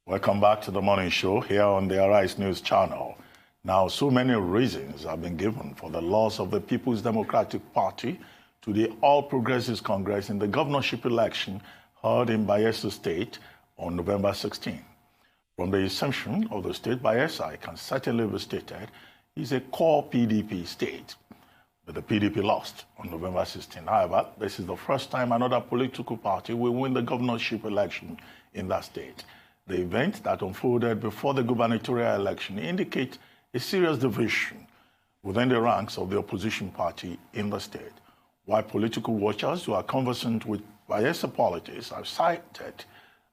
Welcome back to the morning show here on the Arise News channel. Now, so many reasons have been given for the loss of the People's Democratic Party to the All Progressives Congress in the governorship election held in Bayelsa State on November 16. From the inception of the state, Bayelsa, it can certainly be stated, is a core PDP state. But the PDP lost on November 16. However, this is the first time another political party will win the governorship election in that state. The event that unfolded before the gubernatorial election indicates a serious division within the ranks of the opposition party in the state. While political watchers who are conversant with Bayelsa politics have cited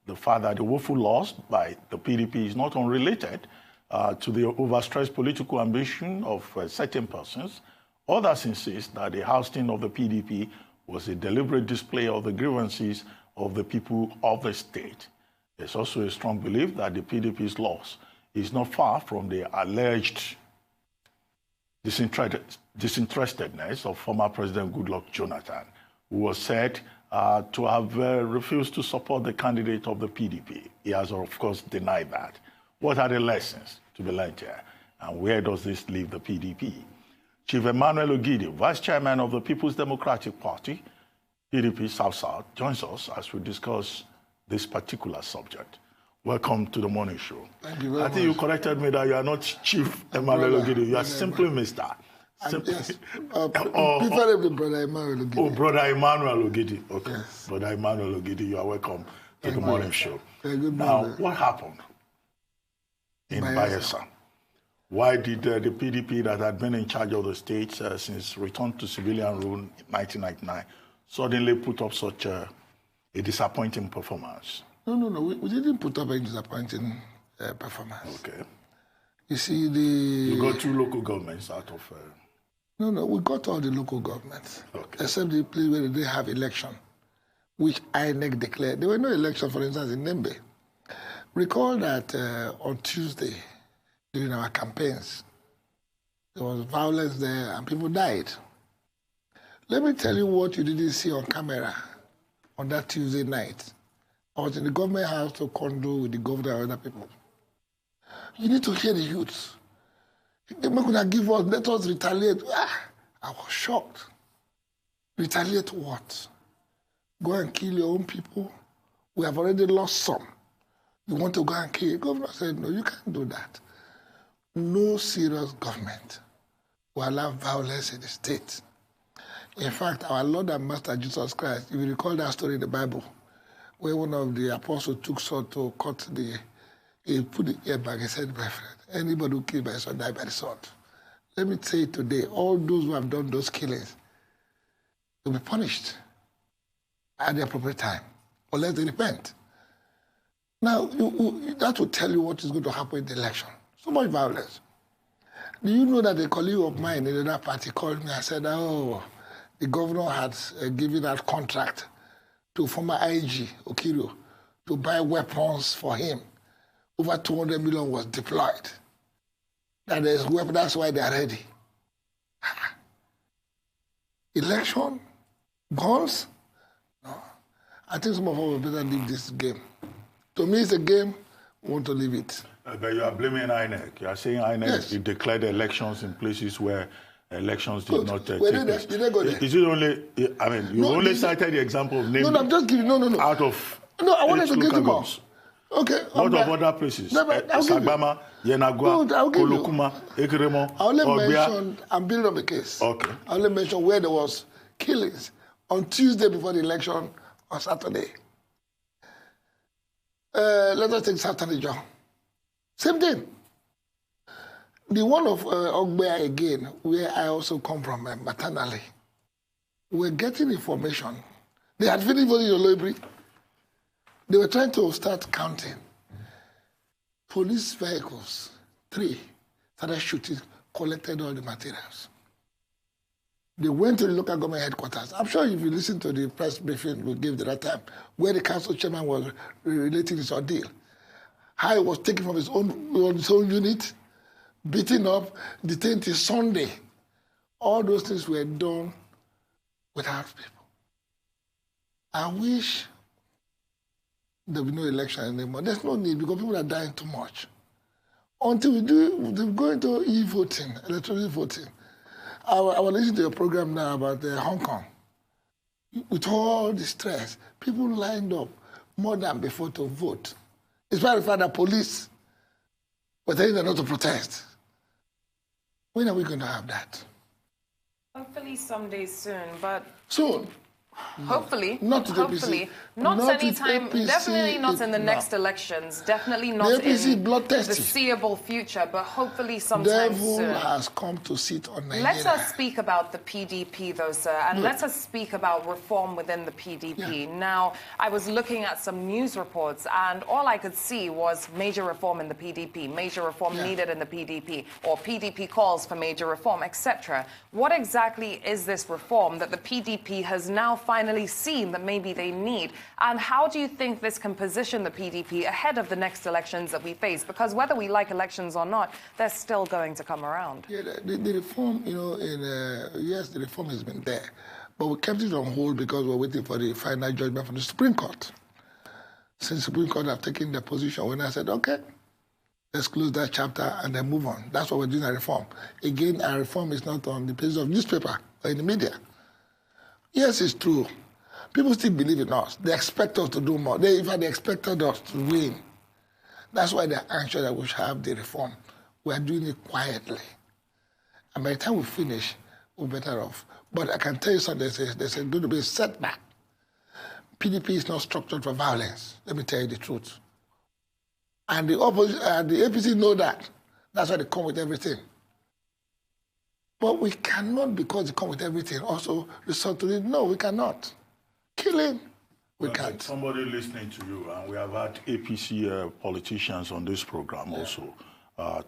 the fact that the woeful loss by the PDP is not unrelated to the overstressed political ambition of certain persons, others insist that the ousting of the PDP was a deliberate display of the grievances of the people of the state. There's also a strong belief that the PDP's loss is not far from the alleged disinterestedness of former President Goodluck Jonathan, who was said to have refused to support the candidate of the PDP. He has, of course, denied that. What are the lessons to be learned here, and where does this leave the PDP? Chief Emmanuel Ogidi, Vice Chairman of the People's Democratic Party, PDP South-South, joins us as we discuss this particular subject. Welcome to the morning show. Thank you very much. I think you corrected me that you are not Chief Emmanuel Ogidi. You are simply Mr. Yes. Preferably Brother Emmanuel Ogidi. Oh, Brother Emmanuel Ogidi. Okay. Yes. Brother Emmanuel Ogidi, you are welcome to the morning show. Very good now, morning. what happened in Bayelsa? Why did the PDP that had been in charge of the state since return to civilian rule in 1999 suddenly put up such a disappointing performance? No. We didn't put up a disappointing performance. Okay. You see, You got 2 local governments out of... No, we got all the local governments. Okay. Except the place where they have election, which INEC declared. There were no election, for instance, in Nembe. Recall that on Tuesday, during our campaigns, there was violence there and people died. Let me tell you what you didn't see on camera on that Tuesday night. I was in the government house to condole with the governor and other people. You need to hear the youths. They're not going to give us, let us retaliate. I was shocked. Retaliate what? Go and kill your own people? We have already lost some. You want to go and kill? The governor said, no, you can't do that. No serious government will allow violence in the state. In fact, our Lord and Master Jesus Christ, if you recall that story in the Bible, where one of the apostles took sword to cut he put the ear back and said, my friend, anybody who kills by the sword, die by the sword. Let me say today, all those who have done those killings will be punished at the appropriate time, unless they repent. Now, that will tell you what is going to happen in the election. So much violence. Do you know that a colleague of mine in another party called me and said, oh, the governor had given that contract to former IG, Okiru, to buy weapons for him. Over 200 million was deployed. That is weapon, that's why they are ready. Election? Guns? No. I think some of us will better leave this game. To me, it's a game, we want to leave it. But you are blaming INEC. You are saying INEC Yes. declared elections in places where elections did not take Did place. they go there? Is it only, I mean, you only cited the example of naming I'm just giving, no. out of I wanted 8 to give local you more. governments. Okay. What of other places? No, but I'll give you. Sagbama, Yenagua, No, I'll give you. Kolokuma, Ekremo, I only Ogbia. mentioned, I'm building up a case. Okay. I only mentioned where there was killings on Tuesday before the election on Saturday. Let us take Saturday, John. Same thing. The one of Ogbia again, where I also come from maternally, we're getting information. They had finished voting in Oloibri. They were trying to start counting. Police vehicles, 3, started shooting, collected all the materials. They went to the local government headquarters. I'm sure if you listen to the press briefing we gave at that time, where the council chairman was relating this ordeal, how he was taken from his own unit, beaten up, detained till Sunday. All those things were done without people. I wish there will be no election anymore. There's no need because people are dying too much. Until we go into e-voting, electronic voting. I was listening to your program now about Hong Kong. With all the stress, people lined up more than before to vote. It's very fact that police were telling them not to protest. When are we going to have that? Hopefully someday soon, but... Soon? Hopefully, not hopefully, not anytime. Definitely not in the next elections. Definitely not in the seeable future. But hopefully, sometime soon. Devil has come to sit on Nigeria. Let us speak about the PDP, though, sir, and let us speak about reform within the PDP. Yeah. Now, I was looking at some news reports, and all I could see was major reform in the PDP, major reform needed in the PDP, or PDP calls for major reform, etc. What exactly is this reform that the PDP has now finally seen that maybe they need? And how do you think this can position the PDP ahead of the next elections that we face? Because whether we like elections or not, they're still going to come around. Yeah, the reform, yes, the reform has been there. But we kept it on hold because we're waiting for the final judgment from the Supreme Court. Since the Supreme Court have taken their position, when I said, okay, let's close that chapter and then move on. That's what we're doing, a reform. Again, our reform is not on the pages of newspaper or in the media. Yes, it's true. People still believe in us. They expect us to do more. In fact, they expected us to win. That's why they're anxious that we should have the reform. We are doing it quietly. And by the time we finish, we're better off. But I can tell you something, there's going to be a setback. PDP is not structured for violence. Let me tell you the truth. And the APC know that. That's why they come with everything. But we cannot, because they come with everything, also resort to it. No, we cannot. Killing, we can't. Somebody listening to you, and we have had APC politicians on this program also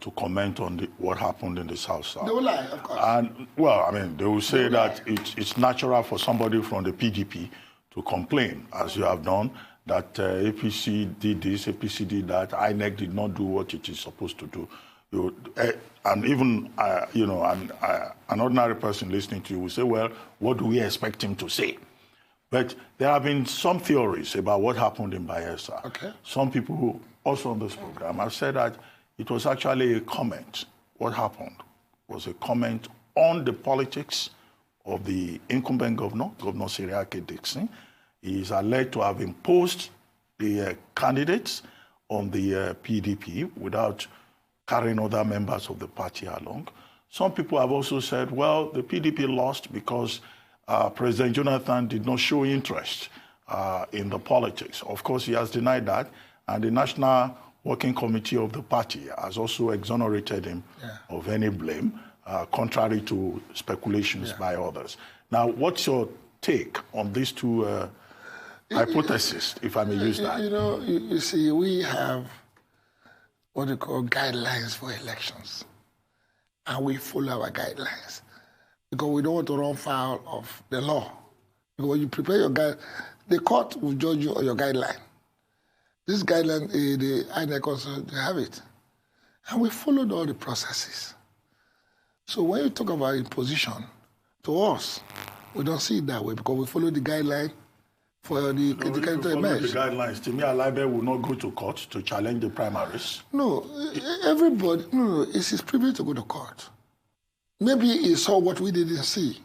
to comment on what happened in the South. They will lie, of course. And, well, I mean, they will say that it's natural for somebody from the PDP to complain, as you have done, that APC did this, APC did that, INEC did not do what it is supposed to do. And even, an ordinary person listening to you will say, well, what do we expect him to say? But there have been some theories about what happened in Bayelsa. Okay. Some people who also on this program have said that it was actually a comment. What happened was a comment on the politics of the incumbent governor, Governor Seriake Dickson. He is alleged to have imposed the candidates on the PDP without carrying other members of the party along. Some people have also said, well, the PDP lost because President Jonathan did not show interest in the politics. Of course, he has denied that, and the National Working Committee of the party has also exonerated him of any blame, contrary to speculations by others. Now, what's your take on these two hypotheses, if I may use that? You see, we have what they call guidelines for elections, and we follow our guidelines because we don't want to run foul of the law. Because when you prepare your guide, the court will judge you on your guideline. This guideline, the INEC also have it, and we followed all the processes. So when you talk about imposition to us, we don't see it that way because we follow the guideline for the candidate to emerge. The guidelines, Timi Alaibe will not go to court to challenge the primaries. No, everybody, it's his privilege to go to court. Maybe he saw what we didn't see.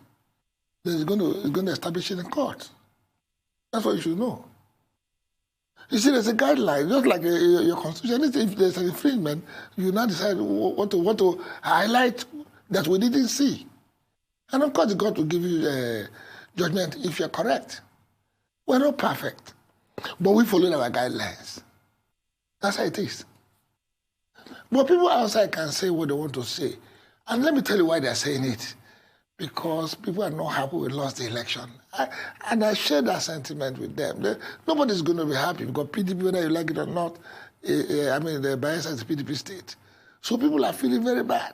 Then he's going to establish it in court. That's what you should know. You see, there's a guideline, just like your constitution. If there's an infringement, you now decide what to highlight that we didn't see. And of course, God will give you a judgment if you're correct. We're not perfect, but we follow our guidelines. That's how it is. But people outside can say what they want to say. And let me tell you why they're saying it. Because people are not happy we lost the election. And I share that sentiment with them. Nobody's going to be happy because PDP, whether you like it or not, the Bayelsa is a PDP state. So people are feeling very bad.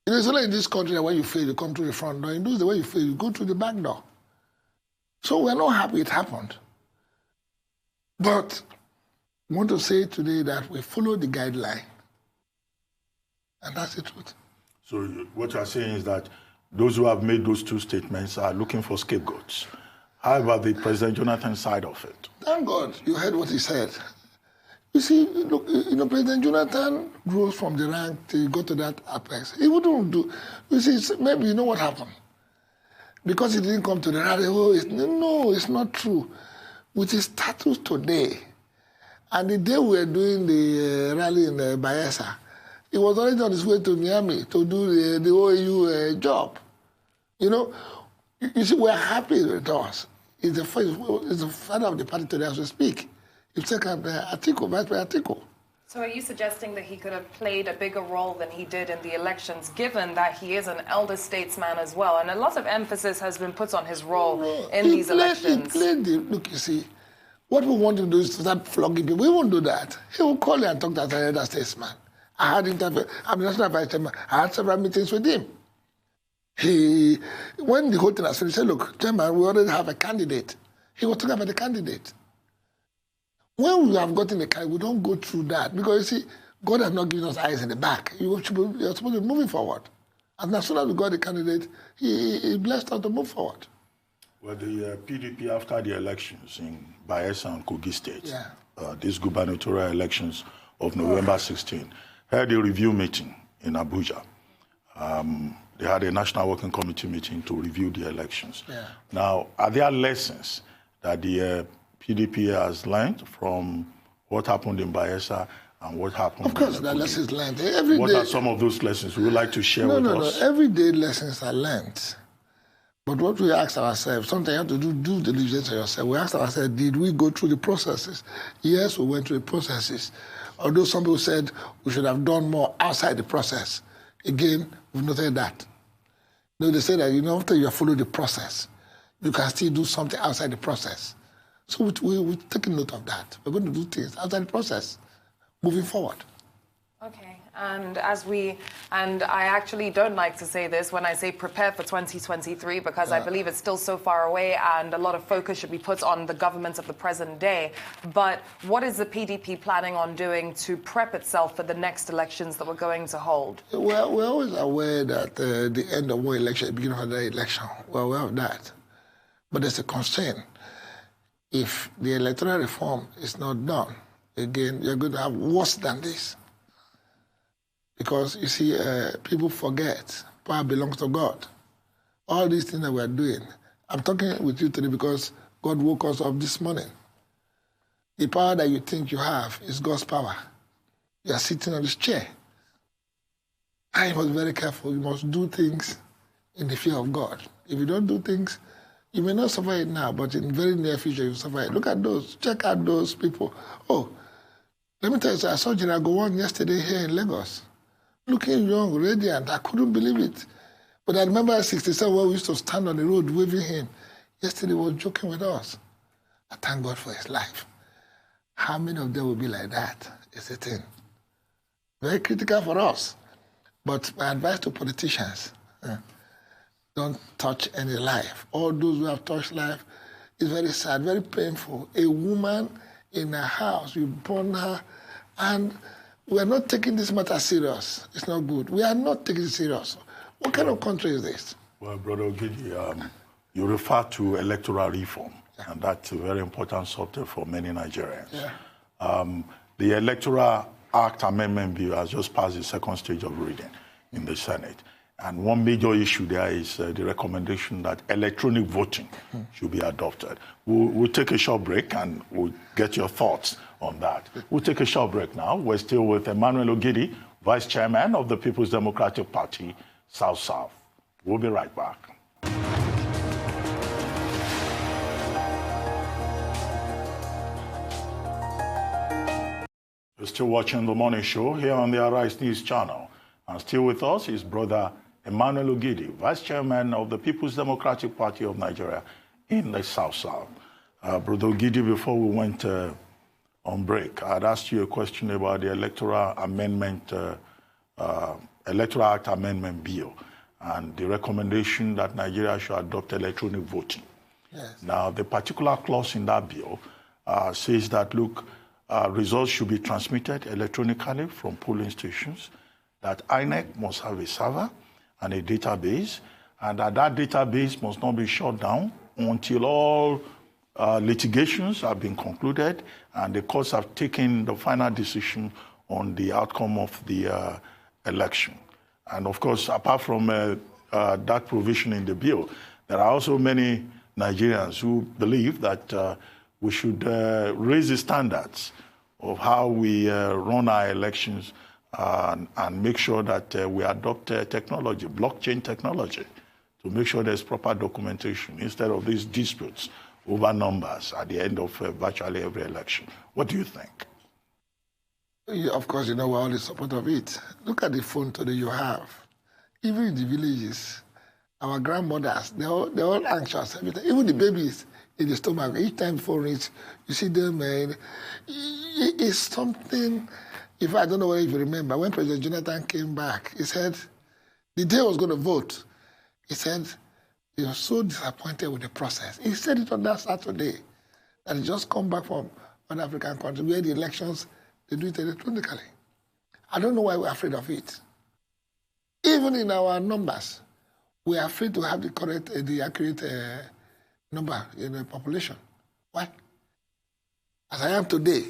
It's only in this country that when you fail, you come through the front door. In those the way you fail, you go through the back door. So we're not happy it happened. But I want to say today that we follow the guideline. And that's the truth. So what you're saying is that those who have made those two statements are looking for scapegoats. How about the President Jonathan side of it? Thank God you heard what he said. You see, look, President Jonathan rose from the rank to go to that apex. He wouldn't do. You see, maybe you know what happened. Because he didn't come to the rally, no, it's not true. With his status today, and the day we were doing the rally in Bayelsa, he was already on his way to Miami to do the OAU job. You see, we're happy with us. He's the father of the party today as we speak. He's second Atiku, Vice President Atiku. So are you suggesting that he could have played a bigger role than he did in the elections, given that he is an elder statesman as well? And a lot of emphasis has been put on his role in these elections. Look, you see, what we want to do is to start flogging people. We won't do that. He will call you and talk to an elder statesman. I'm national vice chairman. I had several meetings with him. When the whole thing has finished, he said, look, chairman, we already have a candidate. He was talking about the candidate. When we have gotten a candidate, we don't go through that. Because, you see, God has not given us eyes in the back. You're supposed to be moving forward. And as soon as we got the candidate, he blessed us to move forward. Well, the PDP, after the elections in Bayelsa and Kogi states, these gubernatorial elections of November 16, had a review meeting in Abuja. They had a National Working Committee meeting to review the elections. Yeah. Now, are there lessons that the PDP has learned from what happened in Bayelsa and what happened? Of course, there are lessons learned. What are some of those lessons you would like to share with us? No. Every day lessons are learned. But what we ask ourselves, sometimes you have to do due diligence on yourself. We ask ourselves, did we go through the processes? Yes, we went through the processes. Although some people said we should have done more outside the process. Again, we've noted that. No, they say that, after you have followed the process, you can still do something outside the process. So we've taken note of that. We're going to do things outside the process, moving forward. Okay. And I actually don't like to say this when I say prepare for 2023, because I believe it's still so far away and a lot of focus should be put on the government of the present day. But what is the PDP planning on doing to prep itself for the next elections that we're going to hold? We're always aware that the end of one election, the beginning of another election, we're aware of that. But there's a concern. If the electoral reform is not done, again, you're going to have worse than this. Because, you see, people forget power belongs to God. All these things that we're doing. I'm talking with you today because God woke us up this morning. The power that you think you have is God's power. You are sitting on this chair. And you must be very careful. You must do things in the fear of God. If you don't do things, you may not suffer it now, but in the very near future, you'll suffer it. Look at those. Check out those people. Oh, let me tell you, I saw General Gowon yesterday here in Lagos. Looking young, radiant. I couldn't believe it. But I remember at 67 when we used to stand on the road waving him. Yesterday he was joking with us. I thank God for his life. How many of them will be like that is the thing. Very critical for us. But my advice to politicians, don't touch any life. All those who have touched life is very sad, very painful. A woman in a house, you burn her, and we are not taking this matter serious. It's not good. We are not taking it serious. What kind of country is this? Well, Brother Ogidi, you refer to electoral reform, and that's a very important subject for many Nigerians. Yeah. The Electoral Act Amendment Bill has just passed the second stage of reading in the Senate. And one major issue there is the recommendation that electronic voting should be adopted. We'll take a short break and we'll get your thoughts on that. We'll take a short break now. We're still with Emmanuel Ogidi, Vice Chairman of the People's Democratic Party, South-South. We'll be right back. You're still watching The Morning Show here on the Arise News channel. And still with us is Brother Emmanuel Ogidi, Vice Chairman of the People's Democratic Party of Nigeria in the South-South. Brother Ogidi, before we went on break, I had asked you a question about the Electoral Act Amendment Bill and the recommendation that Nigeria should adopt electronic voting. Yes. Now, the particular clause in that bill says that, look, results should be transmitted electronically from polling stations, that INEC must have a server and a database, and that database must not be shut down until all litigations have been concluded and the courts have taken the final decision on the outcome of the election. And of course, apart from that provision in the bill, there are also many Nigerians who believe that we should raise the standards of how we run our elections and make sure that we adopt technology, blockchain technology, to make sure there's proper documentation instead of these disputes over numbers at the end of virtually every election. What do you think? Yeah, of course, you know, we're all in support of it. Look at the phone today you have. Even in the villages, our grandmothers, they're all anxious. Even the babies in the stomach, each time phone rings, you see them, it's something. If I don't know if you remember, when President Jonathan came back, he said, the day he was going to vote, he said, he was so disappointed with the process. He said it on that Saturday, that he just come back from an African country where the elections, they do it electronically. I don't know why we're afraid of it. Even in our numbers, we are afraid to have the correct, the accurate number in the population. Why? As I am today,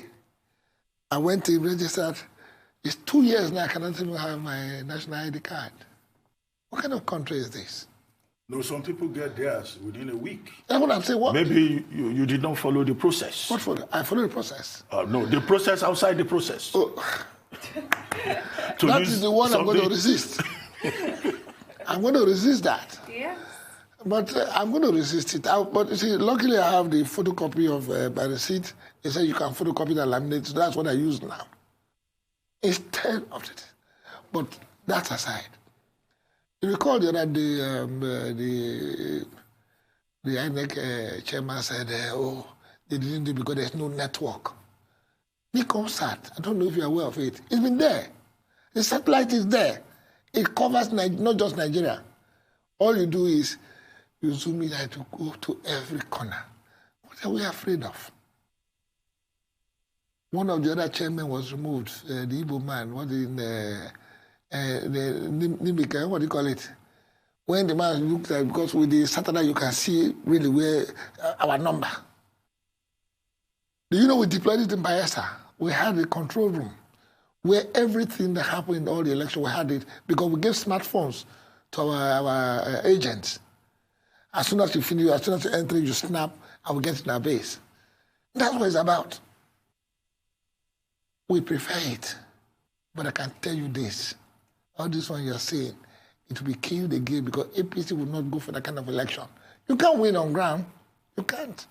I went to register. It's 2 years now, I cannot even have my national ID card. What kind of country is this? No, some people get theirs within a week. That's what I'm saying. What? Maybe you did not follow the process. What for? I follow the process. No, the process outside the process. Oh. That is the one I'm going to resist. I'm going to resist that. Yes. But I'm going to resist it. But you see, luckily I have the photocopy of my receipt. They say you can photocopy and laminate. So that's what I use now. Instead of it. But that aside, you recall the other day, the INEC chairman said, oh, they didn't do it because there's no network. Conversant, I don't know if you're aware of it. It's been there. The satellite is there. It covers not just Nigeria. All you do is you zoom in and to go to every corner. What are we afraid of? One of the other chairmen was removed, the Igbo man, what in Nimika, what do you call it? When the man looked at, because with the satellite you can see really where our number. Do you know we deployed it in Bayelsa? We had a control room where everything that happened in all the elections, we had it because we gave smartphones to our agents. As soon as you finish, as soon as you enter, you snap, and we get in our base. That's what it's about. We prefer it. But I can tell you this. All this one you're saying, it will be killed again because APC will not go for that kind of election. You can't win on ground. You can't.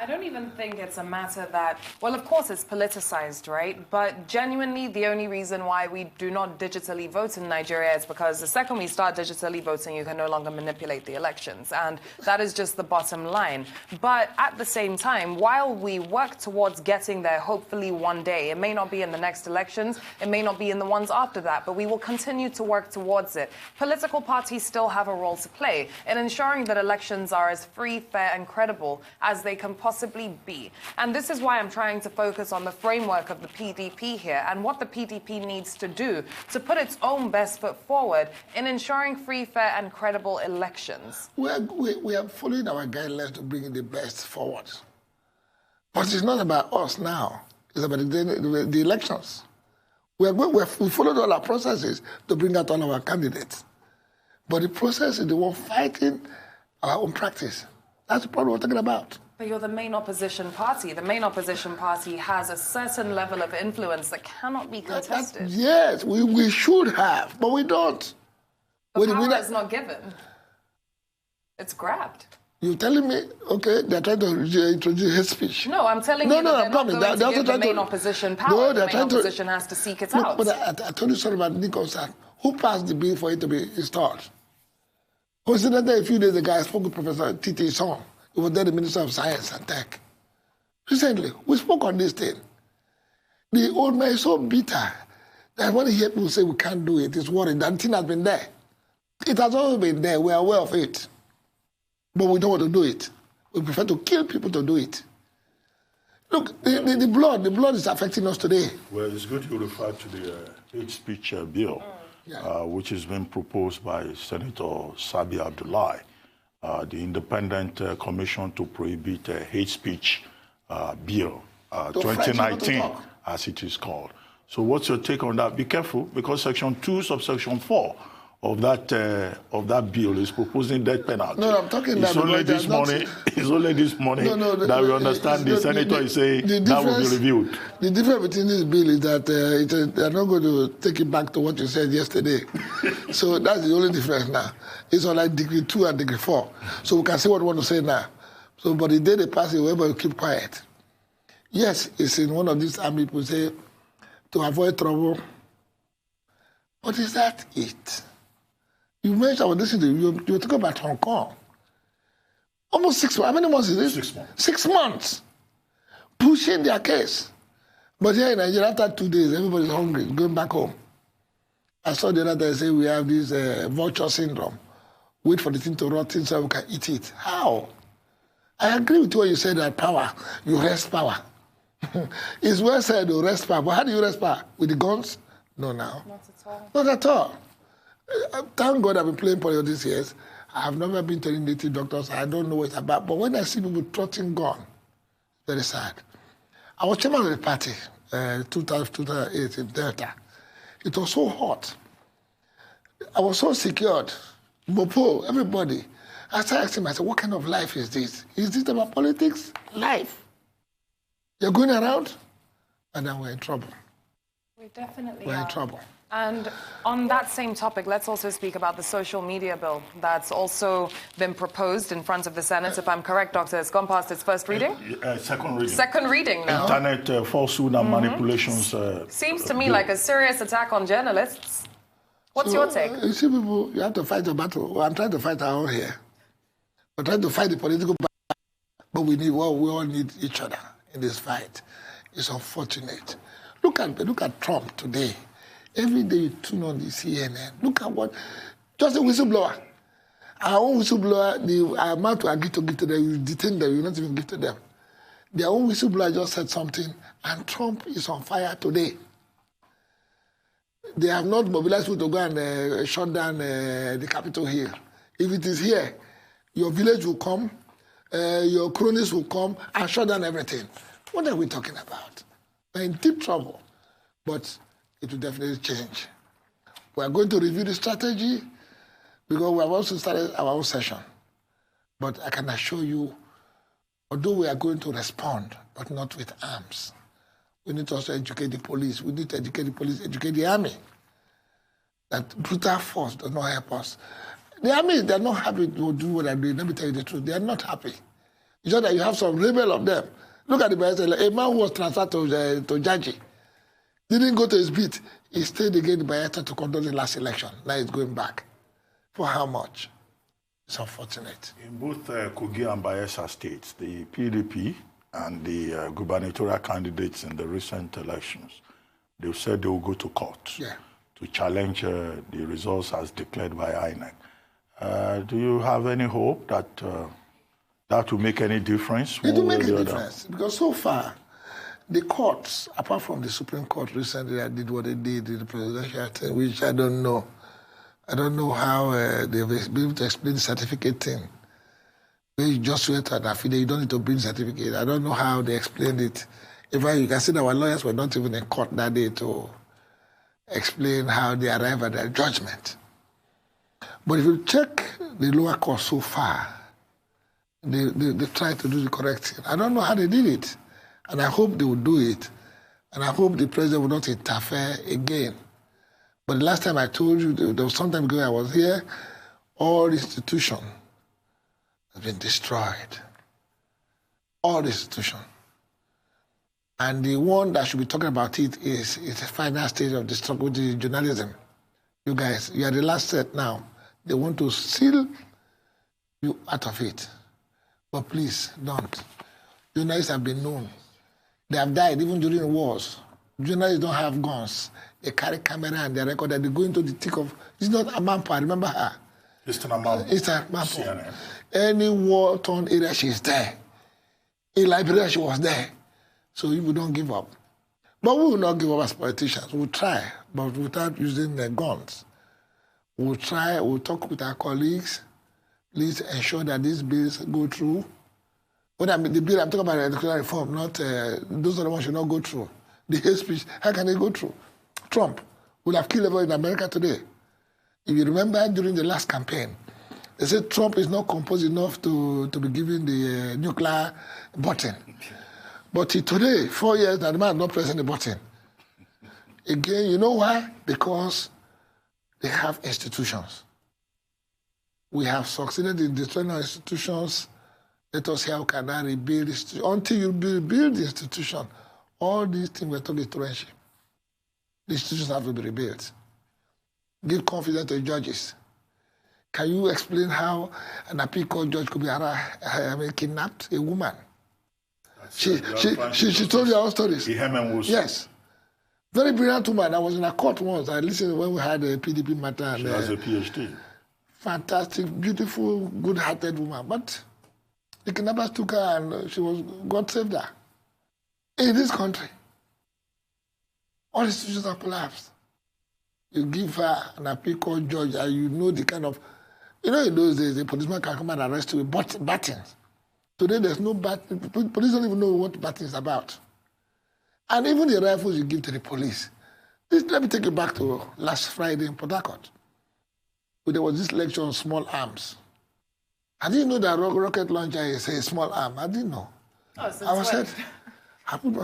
I don't even think it's a matter that, well, of course it's politicized, right? But genuinely, the only reason why we do not digitally vote in Nigeria is because the second we start digitally voting, you can no longer manipulate the elections. And that is just the bottom line. But at the same time, while we work towards getting there, hopefully one day, it may not be in the next elections, it may not be in the ones after that, but we will continue to work towards it. Political parties still have a role to play in ensuring that elections are as free, fair, and credible as they can possibly be. And this is why I'm trying to focus on the framework of the PDP here and what the PDP needs to do to put its own best foot forward in ensuring free, fair, and credible elections. We are following our guidelines to bring the best forward. But it's not about us now. It's about the elections. We followed all our processes to bring out all our candidates. But the process is the one fighting our own practice. That's the problem we're talking about. But you're the main opposition party. The main opposition party has a certain level of influence that cannot be contested. Yes, we should have, but we don't. The power is not given. It's grabbed. You're telling me, okay, they're trying to introduce hate speech. No, I'm telling you that they're not going to give the main opposition power. The main opposition has to seek it out. But I told you something about conversant. Who passed the bill for it to be installed? Coincidentally, a few days ago, I spoke with Professor Titi Song. He was then the Minister of Science and Tech. Recently, we spoke on this thing. The old man is so bitter that when he hears people say we can't do it, he's worried. That thing has been there. It has always been there. We are aware of it. But we don't want to do it. We prefer to kill people to do it. Look, the blood is affecting us today. Well, it's good you refer to the hate speech bill, which has been proposed by Senator Sabi Abdullahi. the Independent Commission to Prohibit Hate Speech Bill, 2019, as it is called. So what's your take on that? Be careful, because Section 2, subsection 4 of that bill is proposing death penalty. No, I'm talking about only this morning. It's only this morning that we understand the senator is saying that will be reviewed. The difference between this bill is that they're not going to take it back to what you said yesterday. So that's the only difference now. It's on like degree 2 and degree 4. So we can see what we want to say now. So, but the day they pass it, everybody will keep quiet. Yes, it's in one of these army people say to avoid trouble. But is that it? You mentioned, I was listening to you, you were talking about Hong Kong. Almost 6 months. How many months is it? 6 months. 6 months. Pushing their case. But here in Nigeria, after 2 days, everybody's hungry, going back home. I saw the other day say we have this vulture syndrome. Wait for the thing to rot in so we can eat it. How? I agree with you when you say that power, you wrest power. It's well said you wrest power. But how do you wrest power? With the guns? No, now. Not at all. Not at all. Thank God I've been playing polio these years. I've never been to any native doctors. I don't know what it's about. But when I see people trotting gun, it's very sad. I was chairman of the party 2008 in Delta. It was so hot. I was so secured. Mopo, everybody. I started asking myself, what kind of life is this? Is this about politics? Life. You're going around, and then we're in trouble. We definitely We're are. in trouble. And on that same topic, let's also speak about the social media bill that's also been proposed in front of the Senate. If I'm correct, Doctor, it's gone past its first reading? Second reading. Second reading now. Internet falsehood and manipulations. Seems to me like a serious attack on journalists. What's your take? You see, people, you have to fight a battle. Well, I'm trying to fight our own here. We're trying to fight the political battle, but we all need each other in this fight. It's unfortunate. Look at Trump today. Every day you tune on the CNN. Look at what, just a whistleblower. Our own whistleblower, the amount to agree to give to them, you detain them, you not even give to them. Their own whistleblower just said something, and Trump is on fire today. They have not mobilized people to go and shut down the Capitol Hill. If it is here, your village will come, your cronies will come and shut down everything. What are we talking about? We're in deep trouble, but it will definitely change. We are going to review the strategy because we have also started our own session. But I can assure you, although we are going to respond, but not with arms, we need to also educate the police. We need to educate the police, educate the army. That brutal force does not help us. The army, they're not happy to do what they're doing. Let me tell you the truth. They are not happy. It's just that you have some rebel of them. Look at the Bayelsa. A man who was transferred to Jaji didn't go to his beat. He stayed again in Bayelsa to conduct the last election. Now he's going back. For how much? It's unfortunate. In both Kogi and Bayelsa states, the PDP and the gubernatorial candidates in the recent elections, they said they will go to court to challenge the results as declared by INEC. Do you have any hope that that will make any difference? It will make a difference because so far, the courts, apart from the Supreme Court recently that did what they did in the presidential thing, which I don't know. I don't know how they've been able to explain the certificate thing. You just wait at affidavit, you don't need to bring certificate. I don't know how they explained it. In fact, you can see that our lawyers were not even in court that day to explain how they arrived at their judgment. But if you check the lower court so far, they tried to do the correct thing. I don't know how they did it. And I hope they will do it. And I hope the president will not interfere again. But the last time I told you, there was some time ago I was here, all institutions have been destroyed. All institutions. And the one that should be talking about it is the final stage of the struggle, which is journalism. You guys, you are the last set now. They want to seal you out of it. But please, don't. Journalists have been known. They have died even during the wars. Journalists don't have guns. They carry camera and they record that they go into the thick of... It's not Amampa, remember her? It's Amampa. Any war-torn area, she's there. In Liberia, she was there. So we don't give up. But we will not give up as politicians. We'll try, but without using their guns. We'll try, we'll talk with our colleagues. please ensure that these bills go through. When I mean the bill, I'm talking about electoral reform, not those other ones should not go through. The hate speech, how can they go through? Trump would have killed everyone in America today. If you remember during the last campaign, they said Trump is not composed enough to be given the nuclear button. But today, 4 years, that man is not pressing the button. Again, you know why? Because they have institutions. We have succeeded in destroying our institutions. Let us see how can I rebuild institutions. Until you rebuild the institution, all these things we're talking about, the institutions have to be rebuilt. Give confidence to the judges. Can you explain how an appeal court judge could be kidnapped? A woman. She told you our stories. Yes. Very brilliant woman. I was in a court once. I listened when we had a PDP matter. She has a PhD. Fantastic, beautiful, good-hearted woman. But the kidnappers took her and God saved her. In this country, all institutions have collapsed. You give her an appeal court judge and you know the kind of, in those days, the policeman can come and arrest you with battens. Today, there's no baton. Police don't even know what baton is about. And even the rifles you give to the police. Let me take you back to last Friday in Port Harcourt. There was this lecture on small arms. I didn't know that rocket launcher is a small arm. I didn't know. Oh, so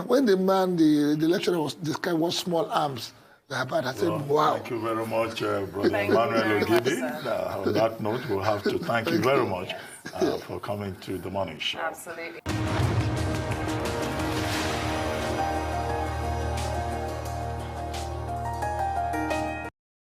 when the lecturer was describing what small arms were about, I said, wow. Thank you very much, Brother Emmanuel Ogidi. On that note, we'll have to thank you very much for coming to the morning show. Absolutely.